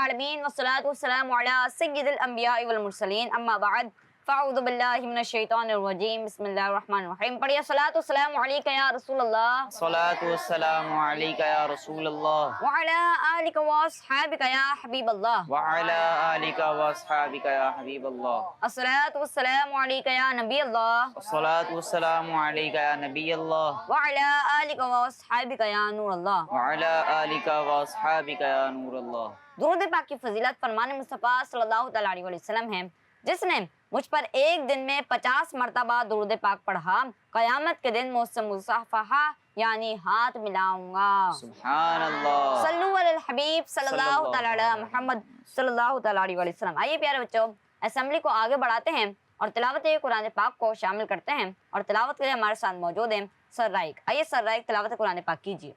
العالمین والصلاۃ والسلام علی سید الانبیاء والمرسلین اما بعد فاعوذ باللہ من الشیطان الرجیم بسم اللہ الرحمن الرحیم. پڑھیے صلاۃ والسلام علیک یا رسول اللہ. صلاۃ والسلام علیک یا رسول اللہ وعلی آلک واصحابک یا حبیب اللہ. وعلی آلک واصحابک یا حبیب اللہ. الصلاۃ والسلام علیک یا نبی اللہ. صلاۃ والسلام علیک یا نبی اللہ وعلی آلک واصحابک یا نور اللہ. وعلی آلک واصحابک یا نور اللہ. درود پاک کی فضیلت فرمان مصطفیٰ صلی اللہ تعالیٰ علیہ وسلم ہے. جس نے مجھ پر ایک دن میں 50 مرتبہ درود پاک پڑھا قیامت کے دن مجھ سے مصافحہ یعنی ہاتھ ملاؤں گا. سبحان اللہ. صلو علی الحبیب صلی اللہ تعالیٰ علی محمد صلی اللہ تعالیٰ علیہ وسلم. آئیے پیارے بچوں اسمبلی کو آگے بڑھاتے ہیں اور تلاوت قرآن پاک کو شامل کرتے ہیں. اور تلاوت کے لیے ہمارے ساتھ موجود ہیں سر رائق. آئیے سر رائق تلاوت قرآن پاک کیجیے.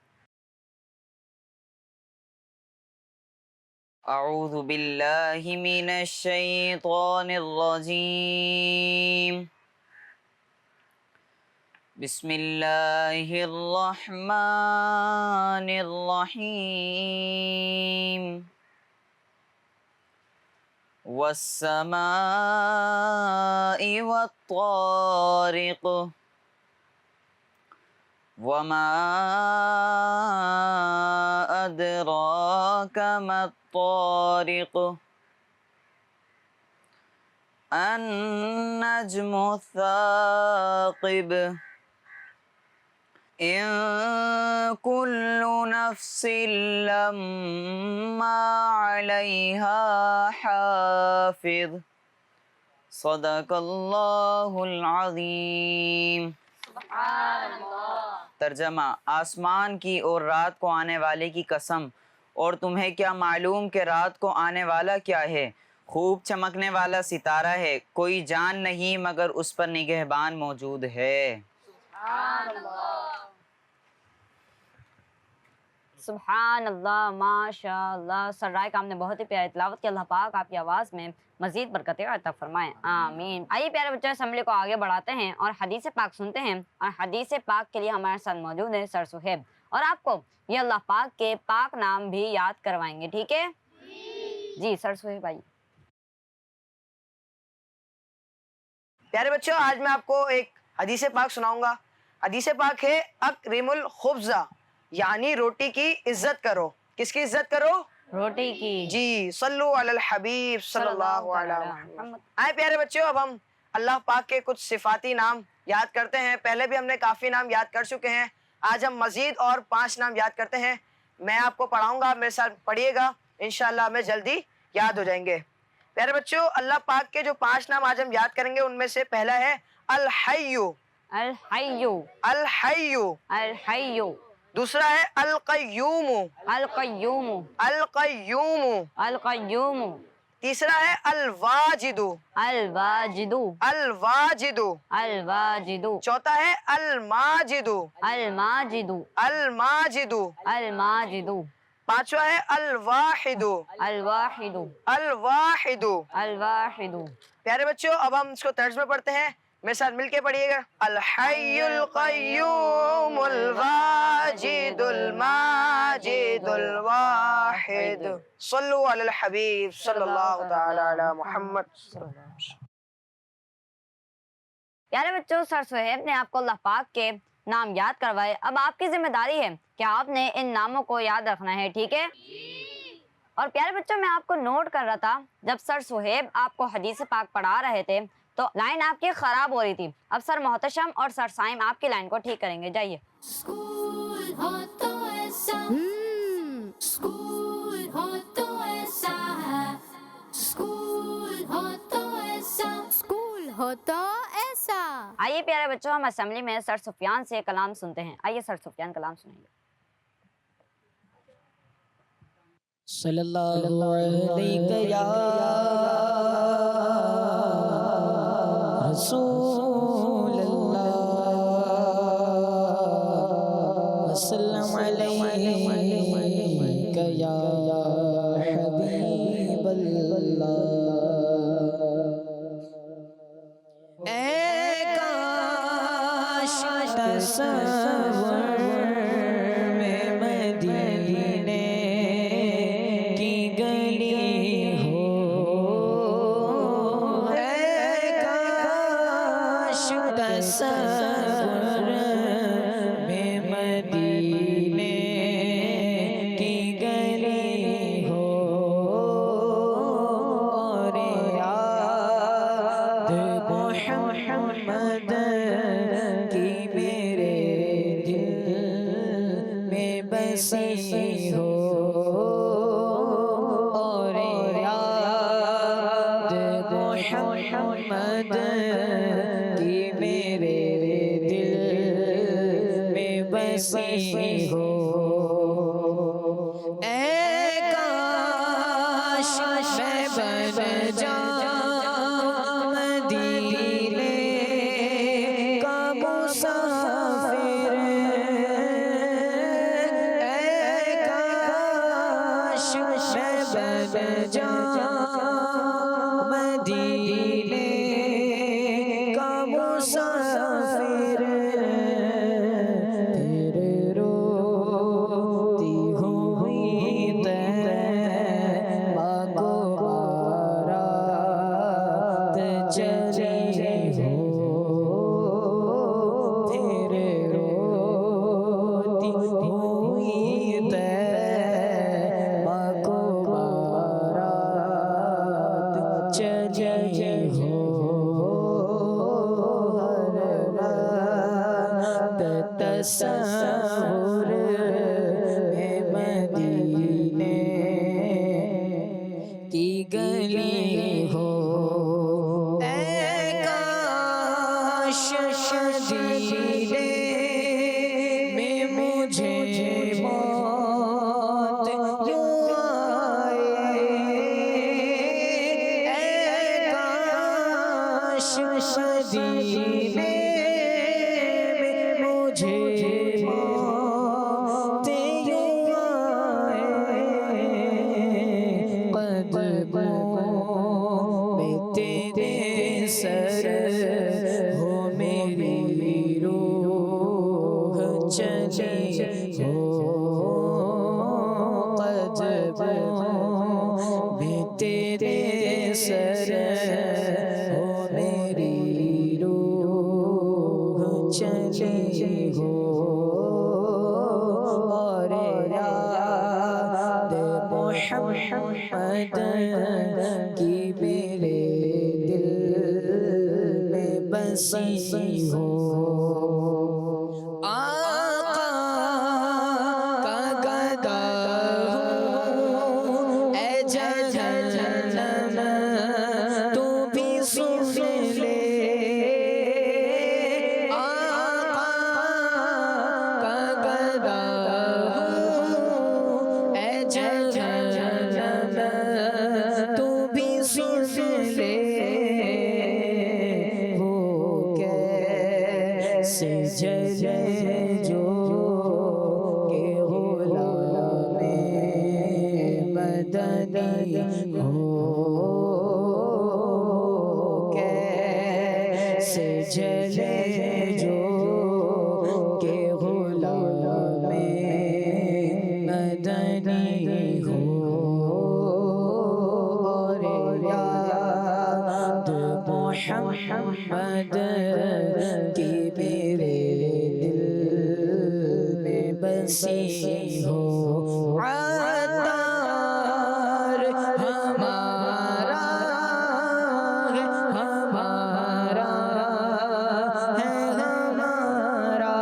اعوذ باللہ من الشیطان الرجیم. بسم اللہ الرحمن الرحیم. والسماء والطارق وما أدراك ما الطارق النجم الثاقب إن كل نفس لما عليها حافظ صدق اللہ العظیم. ترجمہ: آسمان کی اور رات کو آنے والے کی قسم، اور تمہیں کیا معلوم کہ رات کو آنے والا کیا ہے؟ خوب چمکنے والا ستارہ ہے، کوئی جان نہیں مگر اس پر نگہبان موجود ہے. سبحان اللہ، ماشاء اللہ. سر رائے کام نے بہت ہی پیاری تلاوت کی. اللہ پاک آپ کی آواز میں مزید برکتیں عطا فرمائیں، آمین. آئیے پیارے بچوں اسمبلی کو آگے بڑھاتے ہیں اور حدیث پاک سنتے ہیں. اور حدیث پاک کے لیے ہمارے ساتھ موجود ہے سر سہیب، اور آپ کو یہ اللہ پاک کے پاک نام بھی یاد کروائیں گے. ٹھیک ہے جی سر سہیب آئیے. پیارے بچوں آج میں آپ کو ایک حدیث پاک سناؤں گا. حدیث پاک ہے اکرم الخبز یعنی روٹی کی عزت کرو. کس کی عزت کرو؟ روٹی کی. جی صلو علی الحبیب صلی اللہ علیہ وسلم. آئے پیارے بچوں اب ہم اللہ پاک کے کچھ صفاتی نام یاد کرتے ہیں. پہلے بھی ہم نے کافی نام یاد کر چکے ہیں، آج ہم مزید اور 5 نام یاد کرتے ہیں. میں آپ کو پڑھاؤں گا، میرے ساتھ پڑھیے گا، انشاءاللہ ہمیں جلدی یاد ہو جائیں گے. پیارے بچوں اللہ پاک کے جو 5 نام آج ہم یاد کریں گے ان میں سے پہلا ہے الحیو. الحیو. الحیو. الحیو. دوسرا ہے القیوم. القیوم. القیوم. القیوم. تیسرا ہے الواجد. الواجد. الواجد. الواجد. چوتھا ہے الماجد. الماجد. الماجد. الماجد. پانچواں ہے الواحد. الواحد. الواحد. الواحد. پیارے بچوں اب ہم اس کو طرز میں پڑھتے ہیں، میرے ساتھ مل کے پڑھیے گا. الحی القیوم الواجد الماجد الواحد. صلو علی الحبیب صلی اللہ تعالی علی محمد. پیارے بچوں سر سہیب نے آپ کو اللہ پاک کے نام یاد کروائے. اب آپ کی ذمہ داری ہے کہ آپ نے ان ناموں کو یاد رکھنا ہے. ٹھیک ہے اور پیارے بچوں میں آپ کو نوٹ کر رہا تھا جب سر سہیب آپ کو حدیث پاک پڑھا رہے تھے تو لائن آپ کی خراب ہو رہی تھی. اب سر محتشم اور سر سائم آپ کی لائن کو ٹھیک کریں گے. جائیے. اسکول ہو تو ایسا، اسکول ہو تو ایسا ہے، اسکول ہو تو ایسا، اسکول ہو تو ایسا. آئیے پیارے بچوں ہم اسمبلی میں سر سفیان سے کلام سنتے ہیں. آئیے سر سفیان کلام سنائیے. صلی اللہ علیہ یا رسول اللہ وسلم علیہ یا حبیب اللہ. اے کاش تصور میں مدینے کی گلی محمد کی میرے دل میں بسی ہو اور یاد محمد کی میرے دل میں بسی ہو اے کاش میں بن جاؤں مدینے کا مسافر اے کاش میں بن جاؤں مدینے کا مسافر تیرے روتی ہوئی طیبہ کو بارات چلی ہو تیرے روتی ہوئی طیبہ کو بارات چلی ہو تصور میں مدینے کی گلی ہو اے کاش مدینے میں مجھے موت یوں آئے اے کاش مدینے مجھے موت یوں آئے قدموں میں تیرے سر ہو میری روح چلی ہو قدموں میں تیرے سر ہو میری روح چلی ہو اور یاد محمد کی میرے دل میں بسی ہو آقا کا گدا ہوں اے جہنم تو بھی سن لے آقا کا گدا ہوں اے جہنم تو بھی سن لے وہ کیسے جلے جو کہ غلام مدنی ہو کیسے جلے جو کہ غلام مدنی ہو اور یاد محمد کی میرے دل میں بسی ہو عطار ہمارا ہے ہمارا ہے ہمارا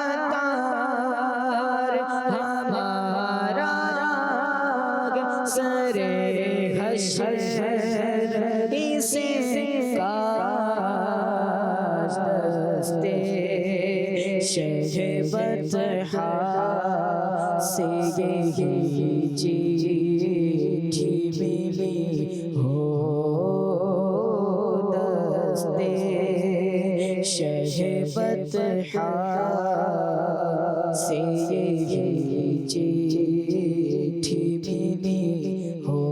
عطار ہمارا سرے حشر اسے کاش دستے شہ بطحا سے یہی چیٹھی ملی ہو دستے شہ بطحا سے یہی چیٹھی ملی ہو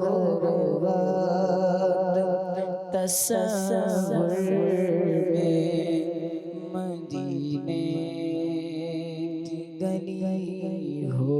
ہر وقت تصور میں مدینے کی گلی ہو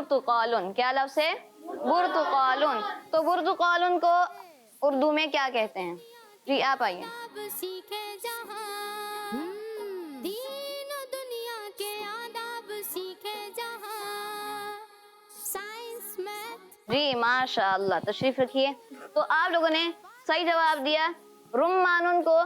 برتقالن. کیا لفظ ہے؟ برتقالن. تو برتقالن کو اردو میں کیا کہتے ہیں؟ جی آپ آئیے. اب سیکھے جہاں دین و دنیا کے آداب سیکھے جہاں سائنس میتھ. جی ماشاء اللہ، تشریف رکھیے. تو آپ لوگوں نے صحیح جواب دیا. رمانن کو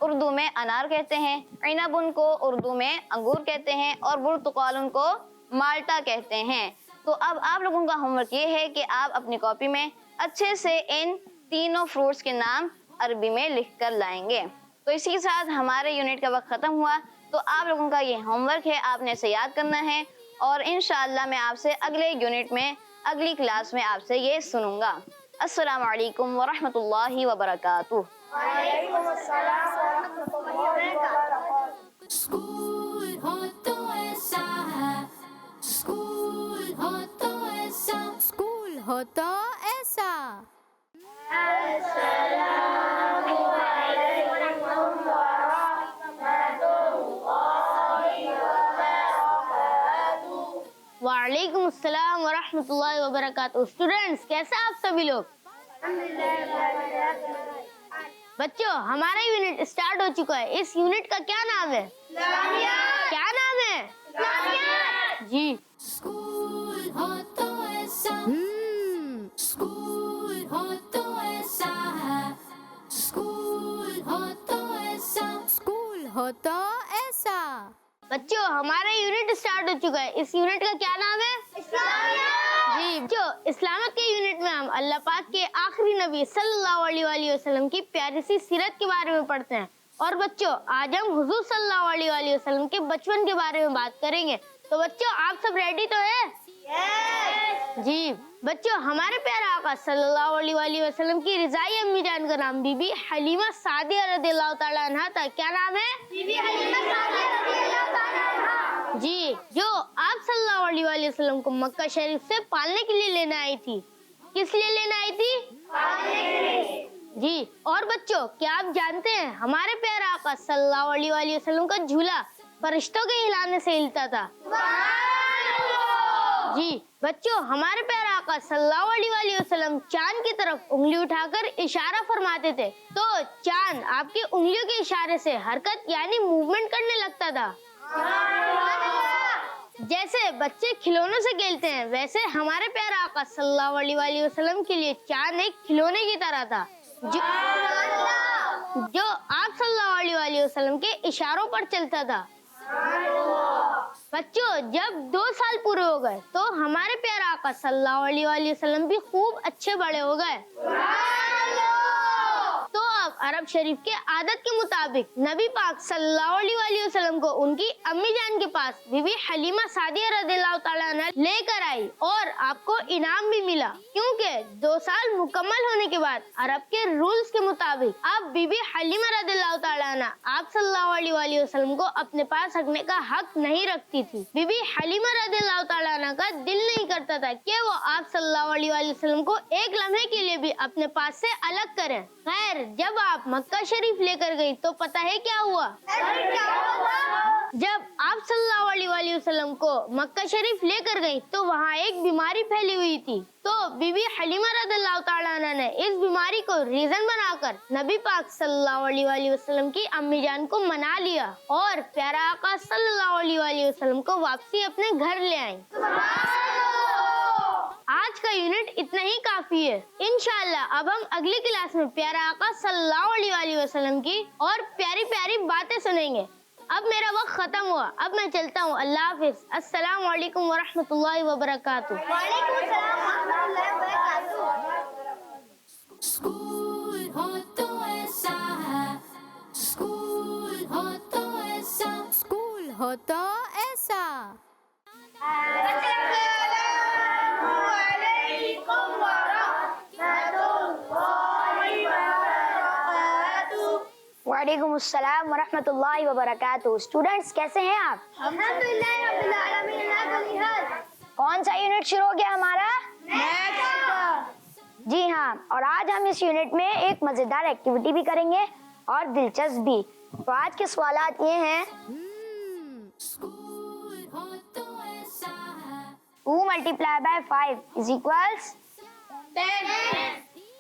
اردو میں انار کہتے ہیں، عنبن کو اردو میں انگور کہتے ہیں، اور برتقالن کو مالٹا کہتے ہیں. تو اب آپ لوگوں کا ہوم ورک یہ ہے کہ آپ اپنی کاپی میں اچھے سے ان تینوں فروٹس کے نام عربی میں لکھ کر لائیں گے. تو اسی کے ساتھ ہمارے یونٹ کا وقت ختم ہوا. تو آپ لوگوں کا یہ ہوم ورک ہے، آپ نے اسے یاد کرنا ہے، اور انشاءاللہ میں آپ سے اگلے یونٹ میں اگلی کلاس میں آپ سے یہ سنوں گا. السلام علیکم ورحمۃ اللہ وبرکاتہ. اسکول ہو تو ایسا ہے، اسکول ہو تو ایسا، اسکول ہو تو ایسا. وعلیکم السلام ورحمۃ اللہ وبرکاتہ. اسٹوڈینٹس کیسے آپ سبھی لوگ؟ بچوں ہمارا یونٹ اسٹارٹ ہو چکا ہے. اس یونٹ کا کیا نام ہے؟ کیا نام ہے؟ جی اسکول ہو تو ایسا، اسکول ہو تو ایسا ہے، اسکول ہو تو ایسا، اسکول ہو تو ایسا. بچوں ہمارا یونٹ اسٹارٹ ہو چکا ہے. اس یونٹ کا کیا نام ہے؟ جی بچوں اسلامت کے یونٹ میں ہم اللہ پاک کے آخری نبی صلی اللہ علیہ وآلہ وسلم کی پیاری سی سیرت کے بارے میں پڑھتے ہیں. اور بچوں آج ہم حضور صلی اللہ علیہ وآلہ وسلم کے بچپن کے بارے میں بات کریں گے. تو بچوں آپ سب ریڈی تو ہیں؟ جی بچوں ہمارے پیارے آقا صلی اللہ علیہ وآلہ وسلم کی رضائی امی جان کا نام بی بی حلیمہ سعدیہ رضی اللہ تعالیٰ عنہا تھا. کیا نام ہے؟ بی بی حلیمہ سعدیہ رضی اللہ تعالیٰ عنہا. جی جو آپ صلی اللہ علیہ وآلہ وسلم کو مکہ شریف سے پالنے کے لیے لینے آئی تھی. کس لیے لینے آئی تھی؟ پالنے کے لیے. جی اور بچوں کیا آپ جانتے ہیں ہمارے پیارے آقا صلی اللہ علیہ وآلہ وسلم کا جھولا فرشتوں کے ہلانے سے ہلتا تھا. جی بچوں ہمارے پیارے آقا صلی اللہ علیہ وآلہ وسلم چاند کی طرف انگلی اٹھا کر اشارہ فرماتے تھے تو چاند آپ کی انگلیوں کے اشارے سے حرکت یعنی موومنٹ کرنے لگتا تھا. جیسے بچے کھلونوں سے کھیلتے ہیں ویسے ہمارے پیارے آقا صلی اللہ علیہ وآلہ وسلم کے لیے چاند ایک کھلونے کی طرح تھا جو آپ صلی اللہ علیہ وآلہ وسلم کے اشاروں پر چلتا تھا. بچوں جب 2 سال پورے ہو گئے تو ہمارے پیارے آقا صلی اللہ علیہ وآلہ وسلم بھی خوب اچھے بڑے ہو گئے. تو اب عرب شریف کے عادت کے مطابق نبی پاک صلی اللہ علیہ وآلہ وسلم کو ان کی امی جان کے پاس بی بی حلیمہ سعدیہ رضی اللہ تعالیٰ عنہ لے کر آئی اور آپ کو انعام بھی ملا کیونکہ 2 سال مکمل ہونے کے بعد عرب کے رولز کے مطابق اب بی بی حلیمہ رضی اللہ تعالیٰ عنہ آپ صلی اللہ علیہ وآلہ وسلم کو اپنے پاس رکھنے کا حق نہیں رکھتی تھی. بی بی حلیمہ رضی اللہ تعالیٰ عنہ کا دل نہیں کرتا تھا کہ وہ آپ صلی اللہ علیہ وآلہ وسلم کو ایک لمحے کے لیے بھی اپنے پاس سے الگ کریں. خیر جب آپ مکہ شریف لے کر گئی تو پتہ ہے کیا ہوا؟ جب آپ صلی اللہ علیہ وآلہ وسلم کو مکہ شریف لے کر گئی تو وہاں ایک بیماری پھیلی ہوئی تھی. تو بی بی حلیمہ رضی اللہ تعالیٰ عنہ نے اس بیماری کو ریزن بنا کر نبی پاک صلی اللہ علیہ وآلہ وسلم کی امی جان کو منا لیا اور پیارا آقا صلی اللہ علیہ وآلہ وسلم کو واپسی اپنے گھر لے آئیں. آج کا یونٹ اتنا ہی کافی ہے. انشاءاللہ اب ہم اگلی کلاس میں پیارا آقا صلی اللہ علیہ وآلہ وسلم کی اور پیاری پیاری باتیں سنیں گے. اب میرا وقت ختم ہوا، اب میں چلتا ہوں. اللہ حافظ. السلام علیکم ورحمۃ اللہ وبرکاتہ. وعلیکم السلام ورحمۃ اللہ وبرکاتہ. اسکول ہو تو ایسا ہے، اسکول ہو تو ایسا، اسکول ہو تو ایسا. وعلیکم السلام ورحمۃ اللہ وبرکاتہ. اسٹوڈینٹس کیسے ہیں آپ؟ الحمدللہ رب العالمین. کون سا یونٹ شروع ہو گیا ہمارا؟ جی ہاں، اور آج ہم اس یونٹ میں ایک مزیدار ایکٹیویٹی بھی کریں گے اور دلچسپ بھی. تو آج کے سوالات یہ ہیں. 2 multiplied by 5 is equals 10.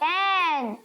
10.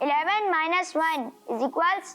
11 minus 1 is equals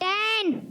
10.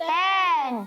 10.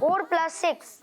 4 + 6.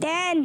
10.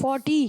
40.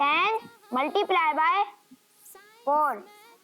10 multiplied by 4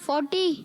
40.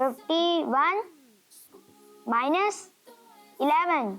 51 minus 11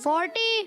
40.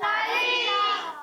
40.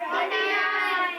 39.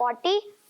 40